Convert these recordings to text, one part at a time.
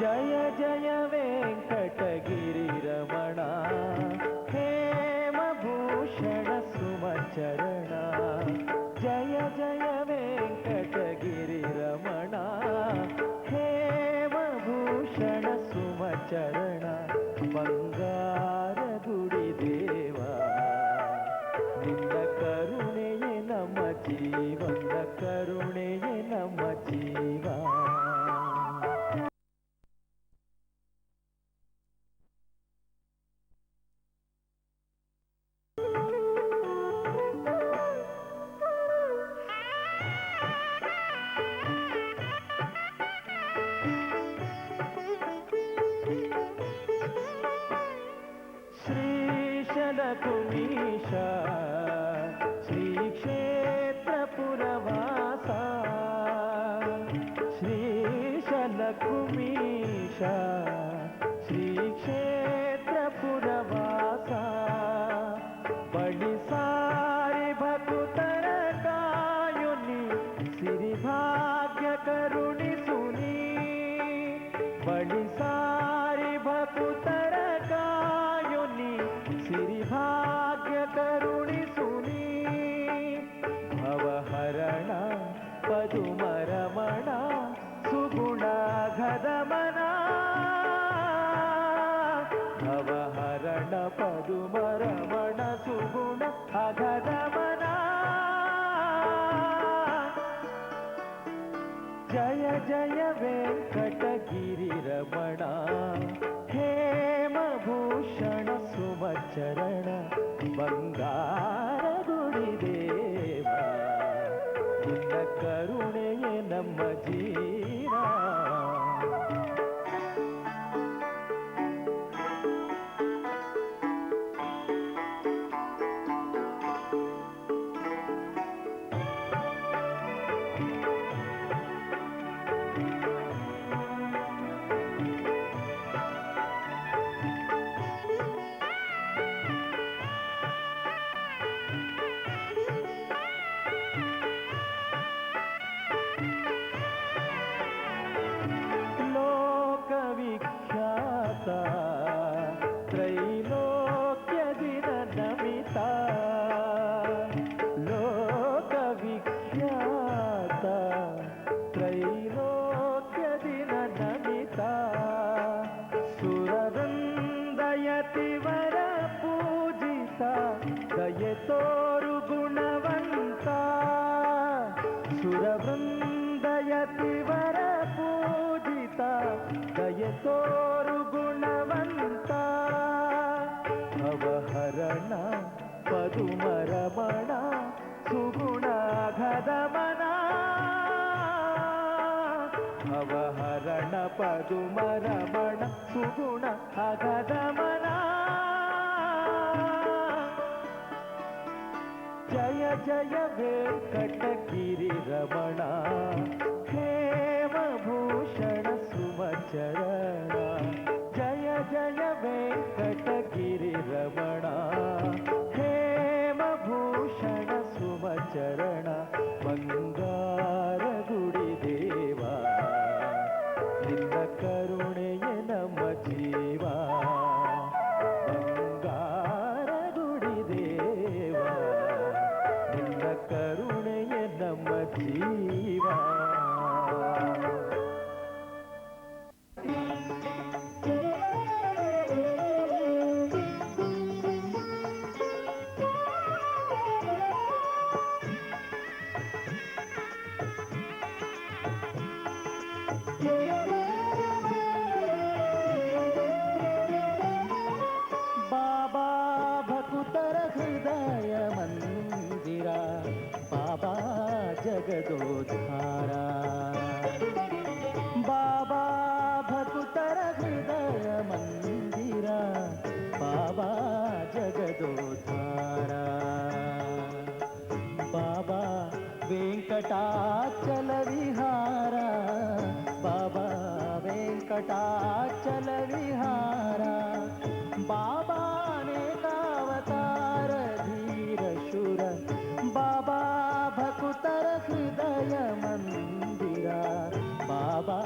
ಜಯ ಜಯ ವೆಂಕಟಗಿರಿ ರಮಣ ಹೇಮಭೂಷಣ ಸುಮಚರಣ ಜಯ ಜಯ ವೆಂಕಟಗಿರಿ ರಮಣ ಹೇಮಭೂಷಣ ಸುಮಚರಣ ಬಂಗಾರ ಗುಡಿ ದೇವ ನಿನ್ನ ಕರುಣೆಯೇ ನಮ್ಮ ಜೀವನ ಕರುಣೆಯೇ ನಮ್ಮ ಜೀವ ಕುಮೀಶ ಶ್ರೀ ಕ್ಷೇತ್ರ ಪುರವಾಸ ಶ್ರೀಶಲ ಕುಮೀಶ ಶ್ರೀ ಕ್ಷೇತ್ರ ಪುರವಾಸ ಬಡಿ ಸಾರಿ ಭಕುತರ ಕಾಯುನಿ ಸಿರಿಭಾಗ್ಯ ಕರುಣಿಸುನಿ ಬಡಿ ಸಾರಿ ಭಕುತರ ಕಾಯುನಿ ಸಿರಿಭಾಗ್ಯ ಕರುಣಿಸುನಿ ಭವಹರಣ ಪದುಮರಮಣ ಸುಗುಣ ಘದಮನ ಭವಹರಣ ಪದುಮರಮಣ ಸುಗುಣ ಅಘದಮನ ಜಯ ಜಯ ವೆಂಕಟಗಿರಿ ರಮಣ ಹೇಮಭೂಷಣ ಸುಮಚರಣ ಬಂಗಾರ ಗುಡಿ ದೇವ ನಿನ್ನ ಕರುಣೆಯೇ ನಮ್ಮ ಜೀವ ತ್ರೈಲೋಕ್ಯ ದಿನ ನಮಿತ ಲೋಕವಿಖ್ಯಾತ ತ್ರೈಲೋಕ್ಯ ದಿನ ನಮಿತ ಸುರವೃಂದಯತಿವರ ಪೂಜಿತ ದಯೆ ತೋರು ಗುಣವಂತ ಸುರವೃಂದಯತಿವರ ಪೂಜಿತ ದಯೆ ತೋರು ಗುಣವಂತ ಭವಹರಣ ಪದುಮರಮಣ ಸುಗುಣ ಘದಮನ ಭವಹರಣ ಪದುಮರಮಣ ಸುಗುಣ ಅಘದಮನ ಜಯ ಜಯ ವೆಂಕಟಗಿರಿ ರಮಣ ಹೇಮಭೂಷಣ ಸುಮಚರಣ ಜಯ ಜಯ ವೆಂಕಟಗಿರಿ ರಮಣ ಹೇಮಭೂಷಣ ಸುಮಚರಣ ಬಂಗಾರ ಗುಡಿ ದೇವ ನಿನ್ನ ಕರುಣೆಯೇ ನಮ್ಮ ಜೀವ ಬಂಗಾರ ಗುಡಿ ದೇವ ನಿನ್ನ ಕರುಣೆಯೇ ನಮ್ಮ ಜೀವ ಬಾಬಾ ಭಕುತರ ಹೃದಯ ಮಂದಿರ ಬಾಬಾ ಜಗದೋದ್ಧಾರ ಬಾಬಾ ಭಕುತರ ಹೃದಯ ಮಂದಿರ ಬಾಬಾ ಜಗದೋದ್ಧಾರ ಬಾಬಾ ವೆಂಕಟಾಚಲ ವಿಹಾರ ಬಾಬಾ ವೆಂಕಟಾಚಲ ವಿಹಾರ ಬಾಬಾ ಅನೇಕಾವತಾರ ಧೀರ ಶೂರ ಬಾಬಾ ಭಕುತರ ಹೃದಯ ಮಂದಿರ ಬಾಬಾ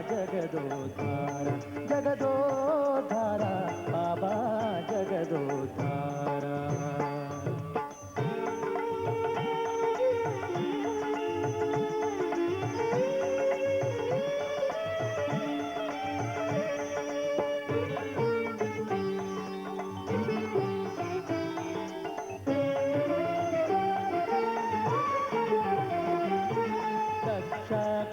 ಜಗದೋದ್ಧಾರ ಜಗದೋದ್ಧಾರ ಬಾಬಾ ಜಗದೋದ್ಧಾರ.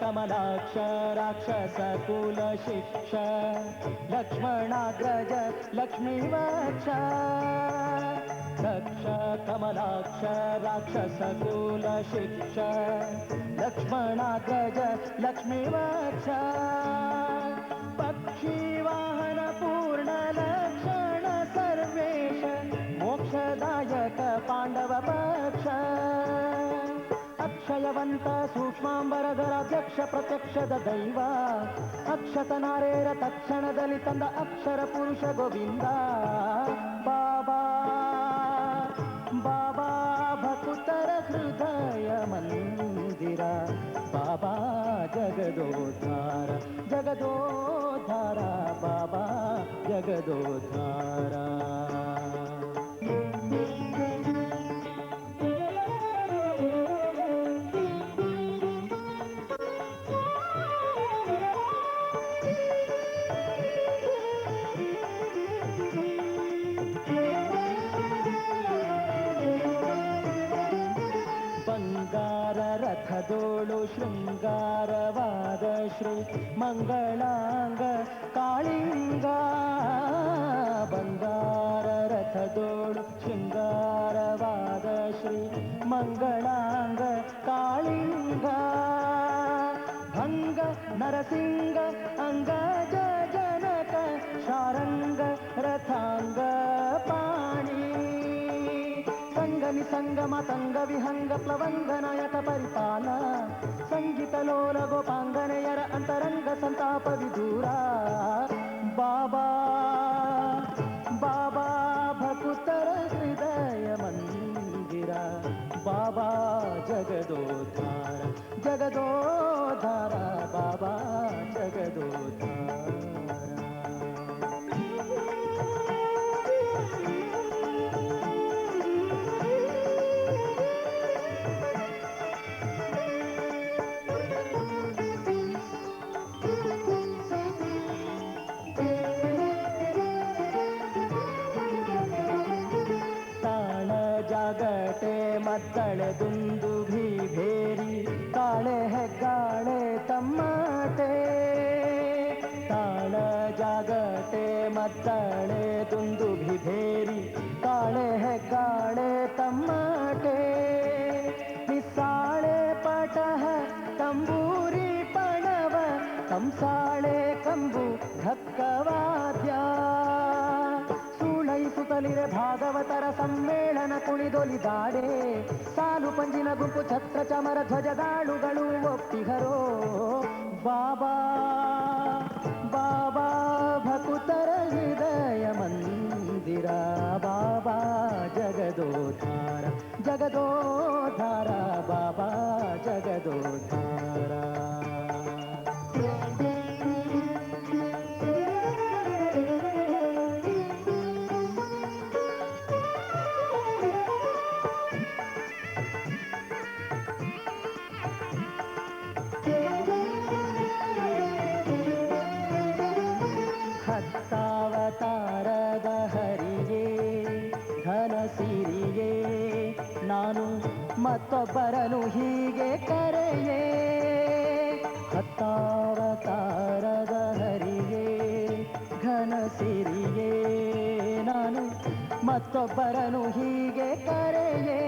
कमलाक्ष राक्षस कुल शिक्ष लक्ष्मणाग्रज लक्ष्मीवक्ष. दक्ष कमलाक्ष राक्षस कुल शिक्ष लक्ष्मणाग्रज लक्ष्मीवक्ष. पक्षी वाहन पूर्ण लक्षण सर्वेश मोक्षदायक पांडव पक्ष. अक्षयवंत सूक्ष्मांबरधराध्यक्ष प्रत्यक्षದ ದೈವ ಅಕ್ಷತನಾರೇರ ತಕ್ಷಣದಲ್ಲಿ ತಂದ ಅಕ್ಷರ ಪುರುಷ ಗೋವಿಂದ. ಬಾಬಾ ಬಾಬಾ ಭಕುತರ ಹೃದಯ ಮಂದಿರ ಬಾಬಾ ಜಗದೋದ್ಧಾರ ಜಗದೋದ್ಧಾರ ಬಾಬಾ ಜಗದೋದ್ಧಾರ. ರಥದೋಳು ಶೃಂಗಾರವಾದ ಶ್ರೀ ಮಂಗಳಾಂಗ ಕಾಳಿಂಗ. ಬಂಗಾರ ರಥದೋಳು ಶೃಂಗಾರವಾದ ಶ್ರೀ ಮಂಗಳಾಂಗ ಕಾಳಿಂಗ. ಭಂಗ ನರಸಿಂಗ ಅಂಗಜ ಜನಕ ಶಾರಂಗ ರಥಾಂಗ ಪಾಣಿ. ಸಂಗಮ ತಂಗ ವಿಹಂಗ ಪ್ಲವಂಗ ನಾಯಕ ಪರಿಪಾಲ. ಸಂಗೀತ ಲೋಲ ಗೋಪಾಂಗನೆಯರ ಅಂತರಂಗ ಸಂತಾಪ ವಿದೂರ. ಬಾಬಾ ಬಾಬಾ ಭಕುತರ ಹೃದಯ ಮಂದಿರ ಬಾಬಾ ಜಗದೋದ್ಧಾರ ಜಗದೋದ್ಧಾರ ಬಾಬಾ ಜಗದೋದ್ಧಾರ. ಜಾಗಟೆ ಮದ್ದಳೆ ದುಂದು ಭೀಭೇರಿ ಕಾಳೆ ಹೆಗ್ಗಾಳೆ ತಮ್ಮಟೆ. ತಾಳ ಜಾಗಟೆ ಮದ್ದಳೆ ದುಂದು ಭೀಭೇರಿ ಕಾಳೆ ಹೆಗ್ಗಾಳೆ ತಮ್ಮಟೆ. ನಿಸ್ಸಾಳೆ ಪಟಹ ತಂಬೂರಿ ಪಣವ ಕಂಸಾಳೆ ಕಂಬು ಧಕ್ಕವಾದ್ಯ. ಸುತಲಿರೆ ಭಾಗವತರ ಸಮ್ಮೇಳನ ಕುಣಿದೊಲಿದಾಡೆ. ಸಾಲು ಪಂಜಿನ ಗುಂಪು ಛತ್ರ ಚಮರ ಧ್ವಜದಾಳುಗಳು ಒಪ್ಪಿಗರೋ. ಬಾಬಾ ಬಾಬಾ ಭಕುತರ ಹೃದಯ ಮಂದಿರ ಬಾಬಾ ಜಗದೋದ್ಧಾರ ಜಗದೋದ್ಧಾರ ಬಾಬಾ ಜಗದೋದ್ಧಾರ. ಹತ್ತಾವತಾರದ ಹರಿಯೇ ಘನ ಸಿರಿಯೇ ನಾನು ಮತ್ತೊಬ್ಬರನು ಹೀಗೆ ಕರೆಯೇ. ಹತ್ತಾವತಾರದ ಹರಿಯೇ ಘನ ಸಿರಿಯೇ ನಾನು ಮತ್ತೊಬ್ಬರನು ಹೀಗೆ ಕರೆಯೇ.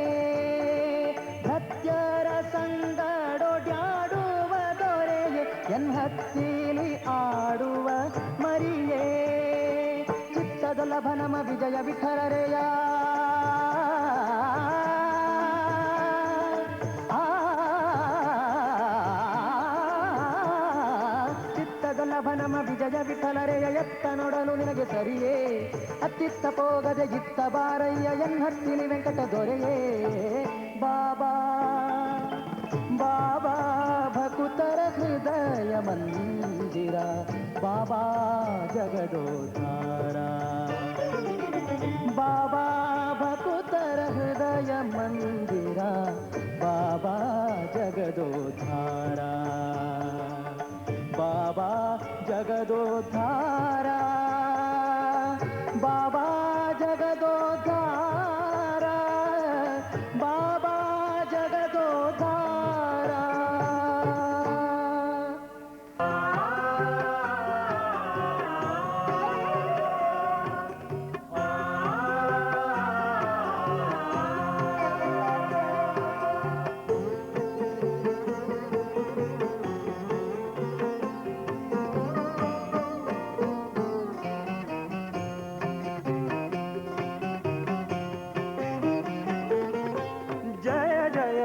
ಭಕ್ತರ ಸಂಗಡೊಡ್ಯಾಡುವ ದೊರೆಯೇ ಎನ್ಹತ್ತೀಲಿ ಆಡುವ ಮರಿಯೇ. ಚಿತ್ತದ ಲಭನಮ ವಿಜಯ ವಿಠಲರೆಯ ಚಿತ್ತದ ಲಭನಮ ವಿಜಯ ವಿಠಲರೆಯ ಎತ್ತ ನೋಡಲು ನಿನಗೆ ಸರಿಯೇ. ಅತ್ತಿತ್ತ ಪೋಗದೆ ಇತ್ತ ಬಾರಯ್ಯ ಎನ್ಹತ್ತಿಲಿ ವೆಂಕಟ ದೊರೆಯೇ. ಬಾಬಾ ಬಾಬಾ ಭಕುತರ ಹೃದಯ ಮಂದಿರ ಮಂದಿರ ಬಾಬಾ ಜಗದೋದ್ಧಾರ. ಬಾಬಾ ಭಕುತರ ಹೃದಯ ಮಂದಿರ ಬಾಬಾ ಜಗದೋದ್ಧಾರ. ಬಾಬಾ ಜಗದೋದ್ಧಾರ. ಬಾಬಾ ಜಗದೋದ್ಧಾರ. ಬಾಬಾ ಜಗದೋದ್ಧಾರ.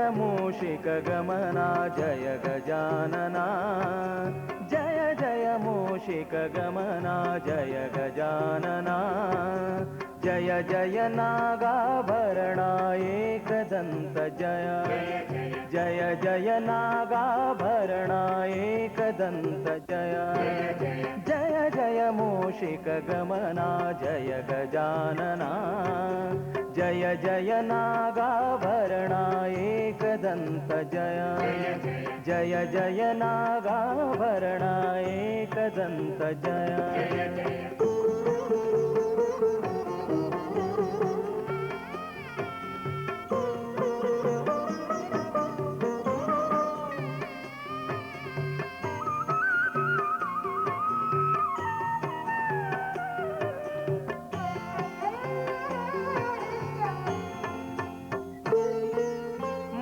ಮೂಷಿಕ ಗಮನ ಜಯ ಗಜಾನನ. ಜಯ ಜಯ ಮೂಷಿಕ ಗಮನ ಜಯ ಗಜಾನನ. ಜಯ ಜಯ ನಾಗಾಭರಣ ಏಕದಂತ ಜಯ. ಜಯ ಜಯ ನಾಗಾಭರಣ ಏಕದಂತ ಜಯ. ಜಯ ಜಯ ಮೂಷಿಕ ಗಮನ ಜಯ ಗಜಾನನ. ಜಯ ಜಯ ನಾಗಾಭರಣ ಏಕದಂತ ಜಯ. ಜಯ ಜಯ ನಾಗಾಭರಣ ಏಕದಂತ ಜಯ.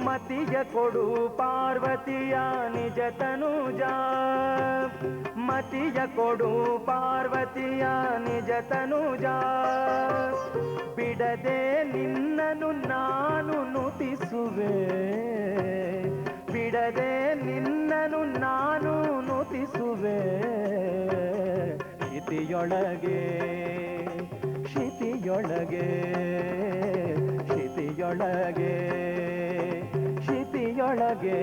ಮತಿಯ ಕೊಡು ಪಾರ್ವತಿಯ ನಿಜ ತನುಜ. ಮತಿಯ ಕೊಡು ಪಾರ್ವತಿಯ ನಿಜ ತನುಜ. ಬಿಡದೆ ನಿನ್ನನು ನಾನು ನುತಿಸುವೆ. ಬಿಡದೆ ನಿನ್ನನು ನಾನು ನುತಿಸುವೆ. ಶಿತಿಯೊಳಗೆ ಶಿತಿಯೊಳಗೆ ಶಿತಿಯೊಳಗೆ ಶಿತಿಯೊಳಗೆ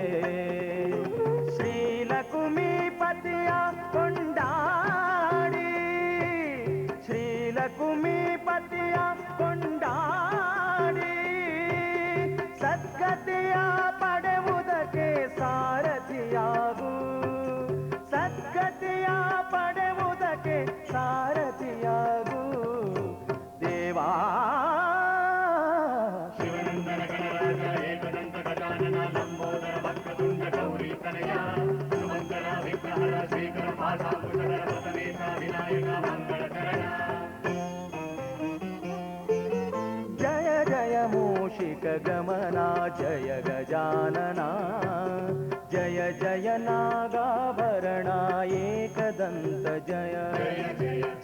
ಶ್ರೀಲಕುಮಿಪತಿಯ ಕೊಂಡಾಡಿ. ಶ್ರೀಲಕುಮಿಪತಿಯ ಕೊಂಡಾಡಿ. ಸದ್ಗತಿಯ ಪಡೆಯುವುದಕ್ಕೆ ಸಾರಥಿಯಾಗು. ಸದ್ಗತಿಯ ಪಡೆಯುವುದಕ್ಕೆ ಸಾರಥಿಯಾಗು ದೇವಾ. ಜಯ ಜಯ ಮೂಷಿಕ ಗಮನ ಜಯ ಗಜಾನನ. ಜಯ ಜಯ ನಾಗಾಭರಣ ಏಕದಂತ ಜಯ.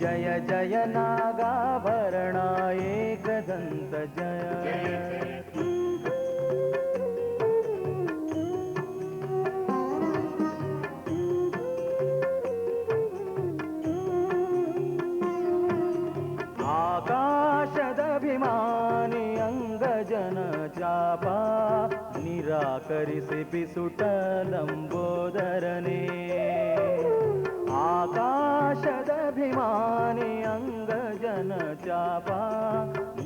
ಜಯ ಜಯ ನಾಗಾಭರಣ ಏಕದಂತ ಜಯ. ಆಕಾಶದಭಿಮಾನಿ ಅಂಗಜನ ಚಾಪ. ನಿರಾಕರಿಸಿ ಪಿಸುಟ ಲಂಬೋದರನೇ. ಆಕಾಶದಭಿಮಾನಿ ಅಂಗಜನ ಚಾಪ.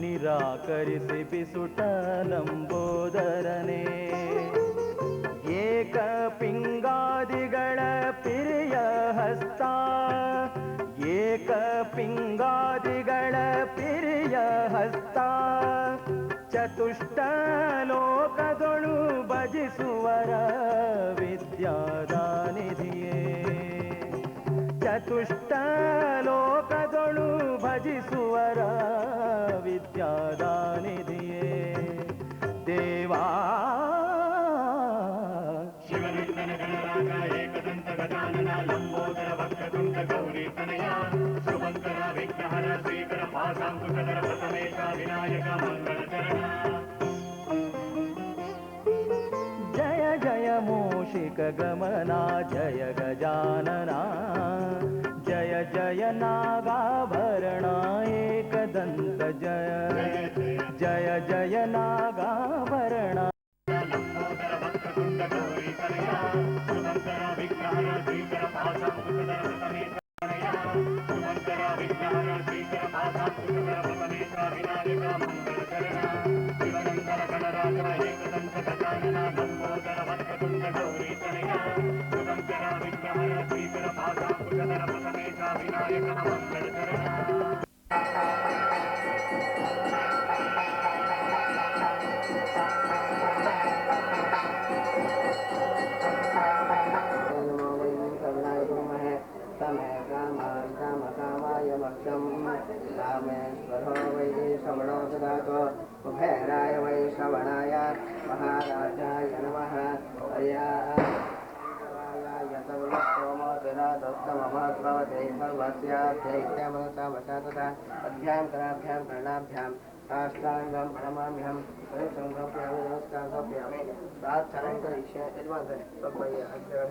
ನಿರಾಕರಿಸಿ ಪಿಸುಟ ಲಂಬೋದರನೇ. ಏಕ ಪಿಂಗಾದಿಗಳ ಪಿರಿಯ ಹಸ್ತ. ಏಕ ಪಿಂಗಾದಿಗಳ ಪಿರಿಯ ಹಸ್ತ. ಚತುಷ್ಟ ಲೋಕದೊಳು ಭಜಿಸುವರ ವಿದ್ಯಾದಾನಿಧಿಯೇ. ಚತುಷ್ಟ ಲೋಕದೊಳು ಭಜಿಸುವರ ವಿದ್ಯಾದಾನಿಧಿಯೇ ದೇವಾ. ಶಿವನಂದನ ಗಣರಾಗ ಏಕದಂತ ಗಜಾನನ ಲಂಬೋದರ ವಕ್ರತುಂಡ ಗೌರಿ ತನಯ. ಶುಭಂಕರ ವಿಘ್ನಹರ ಶ್ರೀಕರ ಪಾಶಾಂಕುಶಧರ ಪ್ರಥಮೇಶ ವಿನಾಯಕ ಮಂಗಳ ಚರಣ. ಜಯ ಜಯ ಮೂಷಿಕ ಗಮನ ಜಯ ಗಜಾನನ. ಜಯ ಜಯ ನಾಗಾಭರಣ ಏಕದಂತ ಜಯ. ಜಯ ಜಯ ನಾಗಾಭರಣ. ಲಂಬೋದರ ವಕ್ರತುಂಡ ಗೌರಿ ತನಯ. ಶುಭಂಕರ ವಿಘ್ನಹರ ಶ್ರೀಕರ शुभंकरा विघ्नहर श्रीकर पाशांकुशधर पतनेशा विनायक मंगलचरण शिवनंदन गणराज एकदंत गजानना लंबोदर वक्रतुंड गौरी तनया शुभंकरा विघ्नहर श्रीकर पाशांकुशधर पतनेशा विनायक मंगलचरण रामेश्वरो वै श्रवणो ददातु कुबेराय वै श्रवणाय महाराजाय नमः यतोमोतिरादत्तमभवते सर्वस्याध्यैत्यमनसावशा तथा अभ्यां कराभ्यां कर्णाभ्यां साष्टाङ्गं प्रणमाम्यहं परिसंगप्यामि नमस्कारप्यामि प्रार्थनां करिष्ये यजमानः तद्वय्य अग्रे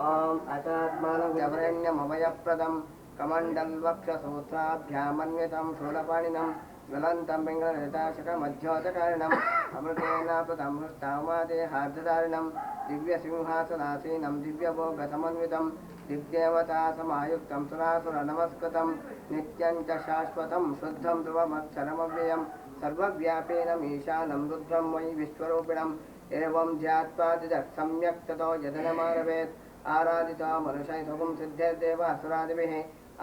ओम अतात्मानव्यवरेण्यमभयप्रदं कमण्डलवक्षसूत्राभ्यामन्वितं शूलपाणिनं ज्वलन्तं पिङ्गलहृताशकमध्योतकारिणम् अमृतेन प्रदं हृष्टामादेहार्धधारिणं दिव्यसिंहासनासीनं दिव्यभोगसमन्वितं दिग्देवतासमायुक्तं सुरासुरनमस्कृतं नित्यं च शाश्वतं शुद्धं ध्रुवमक्षरमव्ययं सर्वव्यापेनमीशानं रुद्रं वै विश्वरूपिणम् एवं ध्यात्वा सम्यक् ततो यदनमारभेत् आराधितो मनुष्यैः सिद्धिर्देव असुरादिभिः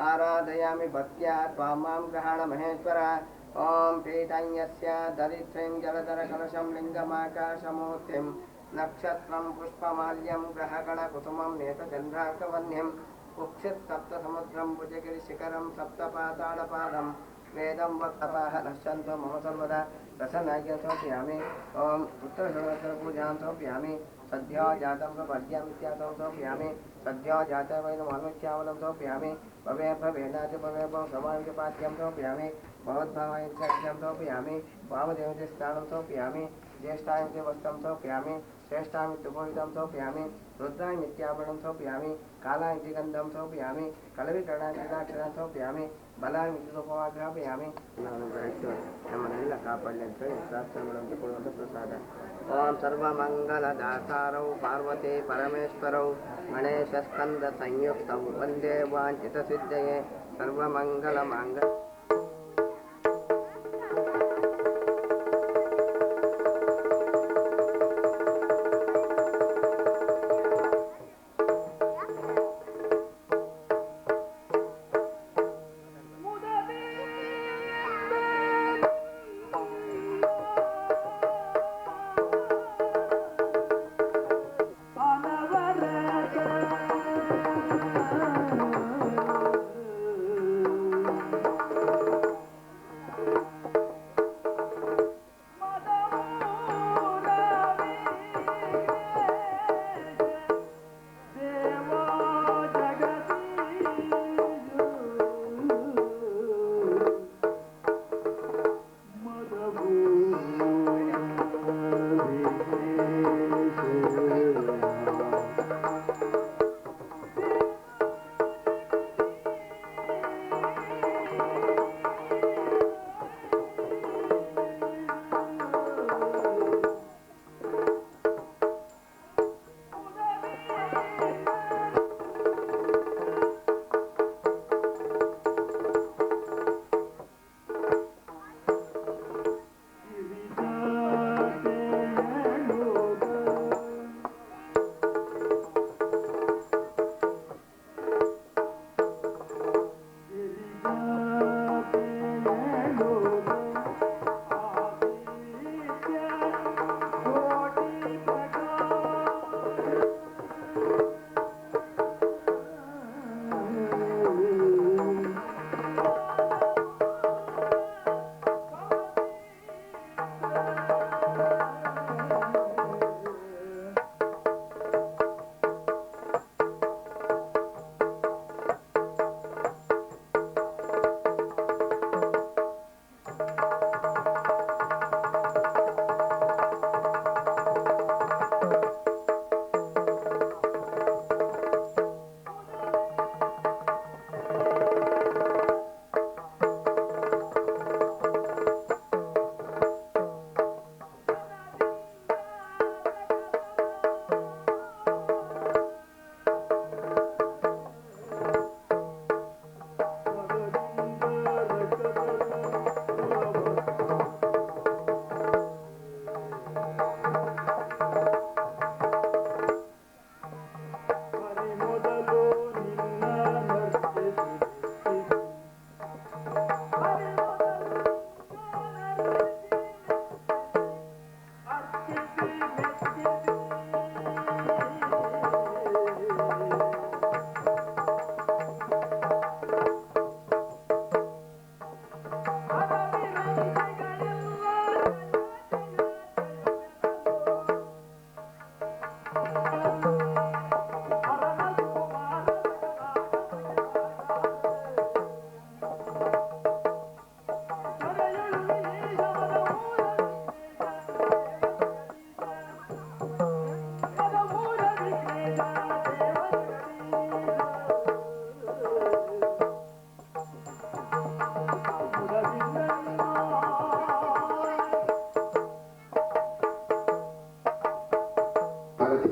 आराधयामि भक्त्या त्वां मां गृहाण महेश्वर ॐ पीतय्यस्य दरिद्रीं जलधरकलशं लिङ्गमाकाशमूर्तिं नक्षत्रं पुष्पमाल्यं ग्रहगणकुसुमं नेत्रचन्द्रार्कवन्यं कुक्षित्सप्तसमुद्रं भुजगिरिशिखरं सप्तपातालपादं वेदं वक्तपाः नश्यन्तो मम सर्वदा प्रसन्नाय समर्पयामि ओम उत्तरपूजां समर्पयामि सद्यो जातं प्रपद्यमित्यासं समर्पयामि सद्यो जातं वै मनुष्यावलं समर्पयामि भवे भवेनाच भवे समायुपाद्यं समर्पयामि भवद्भावाय सत्यं समर्पयामि वामदेवस्नानं समर्पयामि ज्येष्ठाय वस्त्रं समर्पयामि श्रेष्ठाय तुभोहितं समर्पयामि रुद्राय नित्याभरणं समर्पयामि कालाय गन्धं समर्पयामि कलविकरणाय कृताक्षरां समर्पयामि बलाय विद्युपवाग्रापयामि ನಮ್ಮನ್ನೆಲ್ಲ ಕಾಪಾಡಲಿ ಅಂತ ಹೇಳಿ ಪ್ರಾರ್ಥನೆ ಮಾಡುವಂತೆ ಕೊಡುವಂಥ ಪ್ರಸಾದ ಓಂ ಸರ್ವಮಂಗಲದಾತಾರೌ ಪಾರ್ವತಿ ಪರಮೇಶ್ವರೌ ಗಣೇಶ ಸ್ಕಂದ ಸಂಯುಕ್ತೌ ವಂದೇ ವಾಂಛಿತ ಸಿದ್ಧಯೇ ಸರ್ವಮಂಗಲ ಮಾಂಗ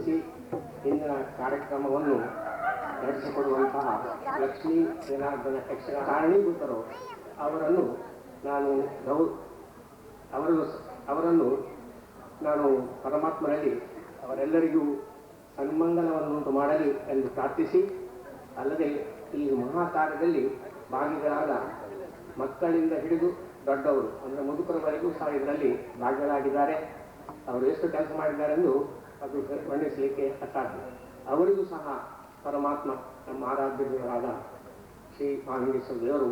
ವಂದಿಸಿ ಇಂದಿನ ಕಾರ್ಯಕ್ರಮವನ್ನು ನಡೆಸಿಕೊಡುವಂತಹ ಲಕ್ಷ್ಮೀ ಜನಾರ್ದನ ಯಕ್ಷಗಾನ ಕಾರಣೀಭೂತರು ಅವರನ್ನು ನಾನು ಪರಮಾತ್ಮನಲ್ಲಿ ಅವರೆಲ್ಲರಿಗೂ ಸನ್ಮಂಗಲವನ್ನುಂಟು ಮಾಡಲಿ ಎಂದು ಪ್ರಾರ್ಥಿಸಿ, ಅಲ್ಲದೆ ಈ ಮಹಾಕಾರ್ಯದಲ್ಲಿ ಭಾಗಿಗಳಾದ ಮಕ್ಕಳಿಂದ ಹಿಡಿದು ದೊಡ್ಡವರು ಅಂದರೆ ಮುದುಕರವರೆಗೂ ಸಹ ಇದರಲ್ಲಿ ಭಾಗಿಗಳಾಗಿದ್ದಾರೆ. ಅವರು ಎಷ್ಟು ಕೆಲಸ ಮಾಡಿದ್ದಾರೆಂದು ಅದು ವರ್ಣಿಸಲಿಕ್ಕೆ ಅಸಾಧ್ಯ. ಅವರಿಗೂ ಸಹ ಪರಮಾತ್ಮ ನಮ್ಮ ಆರಾಧ್ಯರಾದ ಶ್ರೀ ಮಹಾಲಿಂಗೇಶ್ವರ ದೇವರು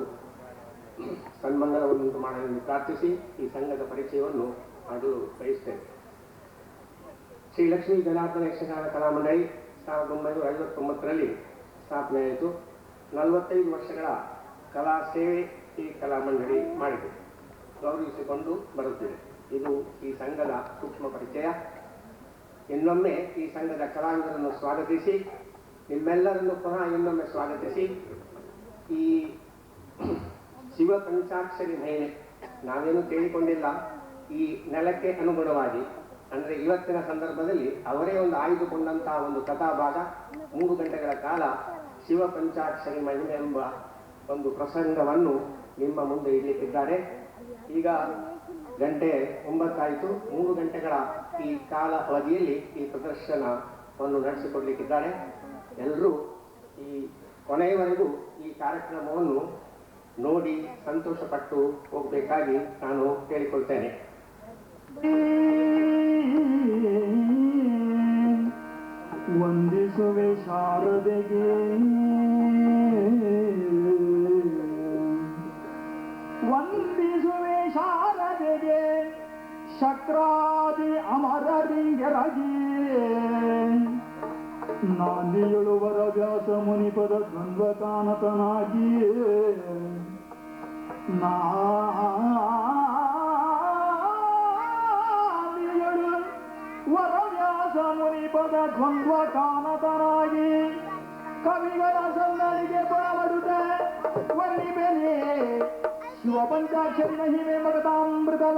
ಸನ್ಮಂಗಲವನ್ನುಂಟು ಮಾಡಲೆಂದು ಪ್ರಾರ್ಥಿಸಿ ಈ ಸಂಘದ ಪರಿಚಯವನ್ನು ಮಾಡಲು ಬಯಸ್ತೇನೆ. ಶ್ರೀ ಲಕ್ಷ್ಮೀ ಜನಾರ್ದನ ಯಕ್ಷಗಾನ ಕಲಾಮಂಡಳಿ 1959ರಲ್ಲಿ ಸ್ಥಾಪನೆಯಾಯಿತು. 45 ವರ್ಷಗಳ ಕಲಾ ಸೇವೆ ಈ ಕಲಾಮಂಡಳಿ ಮಾಡಿದೆ, ಗೌರವಿಸಿಕೊಂಡು ಬರುತ್ತಿದೆ. ಇದು ಈ ಸಂಘದ ಸೂಕ್ಷ್ಮ ಪರಿಚಯ. ಇನ್ನೊಮ್ಮೆ ಈ ಸಂಘದ ಕಲಾವಿದರನ್ನು ಸ್ವಾಗತಿಸಿ, ನಿಮ್ಮೆಲ್ಲರನ್ನು ಪುನಃ ಇನ್ನೊಮ್ಮೆ ಸ್ವಾಗತಿಸಿ, ಈ ಶಿವ ಪಂಚಾಕ್ಷರಿ ಮಹಿಮೆ ನಾವೇನು ಕೇಳಿಕೊಂಡಿಲ್ಲ. ಈ ನೆಲಕ್ಕೆ ಅನುಗುಣವಾಗಿ ಅಂದರೆ ಇವತ್ತಿನ ಸಂದರ್ಭದಲ್ಲಿ ಅವರೇ ಒಂದು ಆಯ್ದುಕೊಂಡಂತಹ ಒಂದು ಕಥಾಭಾಗ 3 ಗಂಟೆಗಳ ಕಾಲ ಶಿವ ಪಂಚಾಕ್ಷರಿ ಮಹಿಮೆ ಎಂಬ ಒಂದು ಪ್ರಸಂಗವನ್ನು ನಿಮ್ಮ ಮುಂದೆ ಇಡಲಿಕ್ಕಿದ್ದಾರೆ. ಈಗ ಗಂಟೆ 9 ಆಯಿತು. 3 ಗಂಟೆಗಳ ಈ ಕಾಲ ಅವಧಿಯಲ್ಲಿ ಈ ಪ್ರದರ್ಶನವನ್ನು ನಡೆಸಿಕೊಡ್ಲಿಕ್ಕಿದ್ದಾರೆ. ಎಲ್ಲರೂ ಈ ಕೊನೆಯವರೆಗೂ ಈ ಕಾರ್ಯಕ್ರಮವನ್ನು ನೋಡಿ ಸಂತೋಷಪಟ್ಟು ಹೋಗಬೇಕಾಗಿ ನಾನು ಕೇಳಿಕೊಳ್ತೇನೆ. ವಂದಿಸುವೆ ಶಾರದೆಗೆ, ವಂದಿಸುವೆ ಶಾರದೆಗೆ, ಶಕ್ರಾದಿ ಅಮರರಿಂಗರಾಗಿ ನಾಂದಿಯಳುವರ ವ್ಯಾಸ ಮುನಿಪದ ದ್ವಂದ್ವ ಕಾನತನಾಗಿ ನಾಂದಿಯಳು ವರವ್ಯಾಸ ಮುನಿಪದ ದ್ವಂದ್ವ ಕಾನತನಾಗಿ ಕವಿಗಳ ಸಂದನಿಗೆ ಬಾಳುತ್ತೆ ವಲ್ಲಿ ಬೆಲೆ ಶಿವ ಪಂಚಾಕ್ಷರಿ ಮಹಿಮೆ ಮಗತಾಮೃತವ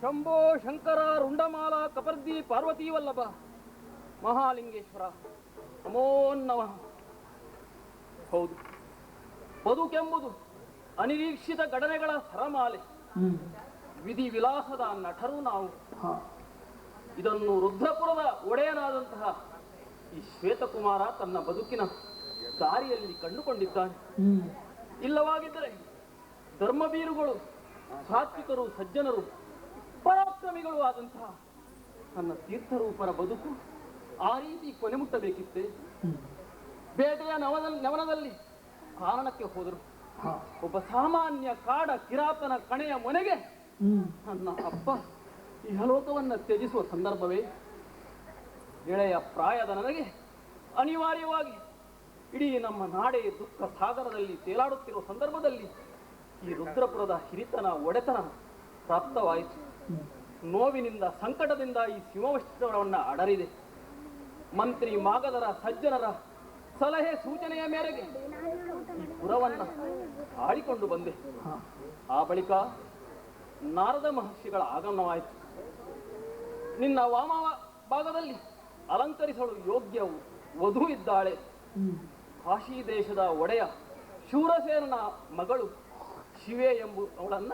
ಶಂಭೋ ಶಂಕರ ರುಂಡಮಾಲ ಕಪರ್ದಿ ಪಾರ್ವತೀ ವಲ್ಲಭ ಮಹಾಲಿಂಗೇಶ್ವರ ನಮೋ ನಮಃ. ಹೌದು, ಬದುಕೆಂಬುದು ಅನಿರೀಕ್ಷಿತ ಘಟನೆಗಳ ಸರಮಾಲೆ, ವಿಧಿ ವಿಲಾಸದ ನಟರು ನಾವು. ಇದನ್ನು ರುದ್ರಪುರದ ಒಡೆಯನಾದಂತಹ ಈ ಶ್ವೇತಕುಮಾರ ತನ್ನ ಬದುಕಿನ ದಾರಿಯಲ್ಲಿ ಕಂಡುಕೊಂಡಿದ್ದಾನೆ. ಇಲ್ಲವಾಗಿದ್ದರೆ ಧರ್ಮವೀರುಗಳು, ಸಾತ್ವಿಕರು, ಸಜ್ಜನರು, ಪರಾಕ್ರಮಿಗಳು ಆದಂತಹ ನನ್ನ ತೀರ್ಥರೂಪರ ಬದುಕು ಆ ರೀತಿ ಕೊನೆ ಮುಟ್ಟಬೇಕಿತ್ತೆ. ಬೇಟೆಯ ನವನದಲ್ಲಿ ಕಾರಣಕ್ಕೆ ಹೋದರು. ಒಬ್ಬ ಸಾಮಾನ್ಯ ಕಾಡ ಕಿರಾತನ ಕಣೆಯ ಮೊನೆಗೆ ನನ್ನ ಅಪ್ಪ ಇಹಲೋಕವನ್ನ ತ್ಯಜಿಸುವ ಸಂದರ್ಭವೇ. ಎಳೆಯ ಪ್ರಾಯದ ನನಗೆ ಅನಿವಾರ್ಯವಾಗಿ ಇಡೀ ನಮ್ಮ ನಾಡೇ ದುಃಖ ಸಾಗರದಲ್ಲಿ ತೇಲಾಡುತ್ತಿರುವ ಸಂದರ್ಭದಲ್ಲಿ ಈ ರುದ್ರಪುರದ ಹಿರಿತನ ಒಡೆತನ ಪ್ರಾಪ್ತವಾಯಿತು. ನೋವಿನಿಂದ ಸಂಕಟದಿಂದ ಈ ಶಿವವಷ್ಟವನ್ನ ಅಡರಿದೆ. ಮಂತ್ರಿ ಮಾಗದರ ಸಜ್ಜನರ ಸಲಹೆ ಸೂಚನೆಯ ಮೇರೆಗೆ ಈ ಪುರವನ್ನ ಆಳಿಕೊಂಡು ಬಂದೆ. ಆ ಬಳಿಕ ನಾರದ ಮಹರ್ಷಿಗಳ ಆಗಮನವಾಯಿತು. ನಿನ್ನ ವಾಮ ಭಾಗದಲ್ಲಿ ಅಲಂಕರಿಸಲು ಯೋಗ್ಯ ವಧು ಇದ್ದಾಳೆ. ಕಾಶಿ ದೇಶದ ಒಡೆಯ ಶೂರಸೇನನ ಮಗಳು ಶಿವೆ ಎಂಬುವಳನ್ನ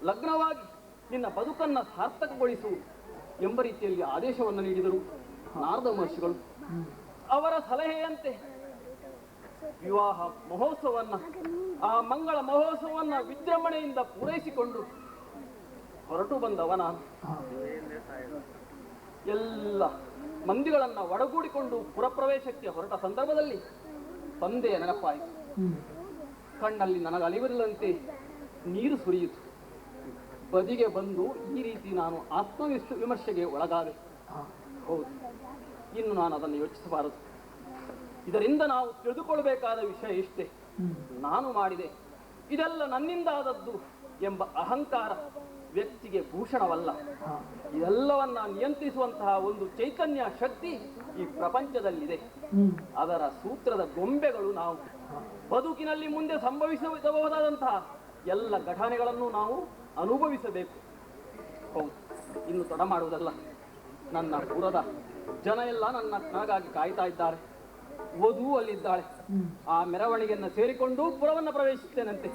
ಲಗ್ನವಾಗಿ ನಿನ್ನ ಬದುಕನ್ನ ಸಾರ್ಥಕಗೊಳಿಸು ಎಂಬ ರೀತಿಯಲ್ಲಿ ಆದೇಶವನ್ನು ನೀಡಿದರು ನಾರದ ಮಹರ್ಷಿಗಳು. ಅವರ ಸಲಹೆಯಂತೆ ವಿವಾಹ ಮಹೋತ್ಸವವನ್ನು ಆ ಮಂಗಳ ಮಹೋತ್ಸವವನ್ನು ವಿಜೃಂಭಣೆಯಿಂದ ಪೂರೈಸಿಕೊಂಡು ಹೊರಟು ಬಂದವ ನಾನು. ಎಲ್ಲ ಮಂದಿಗಳನ್ನ ಒಡಗೂಡಿಕೊಂಡು ಪುರಪ್ರವೇಶಕ್ಕೆ ಹೊರಟ ಸಂದರ್ಭದಲ್ಲಿ ತಂದೆಯ ನೆನಪಾಯಿತು. ಕಣ್ಣಲ್ಲಿ ನನಗೆ ಅಲಿವಿಲ್ಲಂತೆ ನೀರು ಸುರಿಯಿತು. ಬದಿಗೆ ಬಂದು ಈ ರೀತಿ ನಾನು ವಿಮರ್ಶೆಗೆ ಒಳಗಾದೆ. ಹೌದು, ಇನ್ನು ನಾನು ಅದನ್ನು ಯೋಚಿಸಬಾರದು. ಇದರಿಂದ ನಾವು ತಿಳಿದುಕೊಳ್ಳಬೇಕಾದ ವಿಷಯ ಇಷ್ಟೇ. ನಾನು ಮಾಡಿದೆ, ಇದೆಲ್ಲ ನನ್ನಿಂದ ಆದದ್ದು ಎಂಬ ಅಹಂಕಾರ ವ್ಯಕ್ತಿಗೆ ಭೂಷಣವಲ್ಲ. ಇದೆಲ್ಲವನ್ನ ನಿಯಂತ್ರಿಸುವಂತಹ ಒಂದು ಚೈತನ್ಯ ಶಕ್ತಿ ಈ ಪ್ರಪಂಚದಲ್ಲಿದೆ. ಅದರ ಸೂತ್ರದ ಗೊಂಬೆಗಳು ನಾವು. ಬದುಕಿನಲ್ಲಿ ಮುಂದೆ ಸಂಭವಿಸಬಹುದಾದಂತಹ ಎಲ್ಲ ಘಟನೆಗಳನ್ನು ನಾವು ಅನುಭವಿಸಬೇಕು. ಹೌದು, ಇನ್ನು ತಡ ಮಾಡುವುದಲ್ಲ. ನನ್ನ ಪುರದ ಜನ ಎಲ್ಲ ನನಗಾಗಿ ಕಾಯ್ತಾ ಇದ್ದಾರೆ. ವಧು ಅಲ್ಲಿದ್ದಾಳೆ. ಆ ಮೆರವಣಿಗೆಯನ್ನು ಸೇರಿಕೊಂಡು ಪುರವನ್ನು ಪ್ರವೇಶಿಸುತ್ತೇನಂತೆ.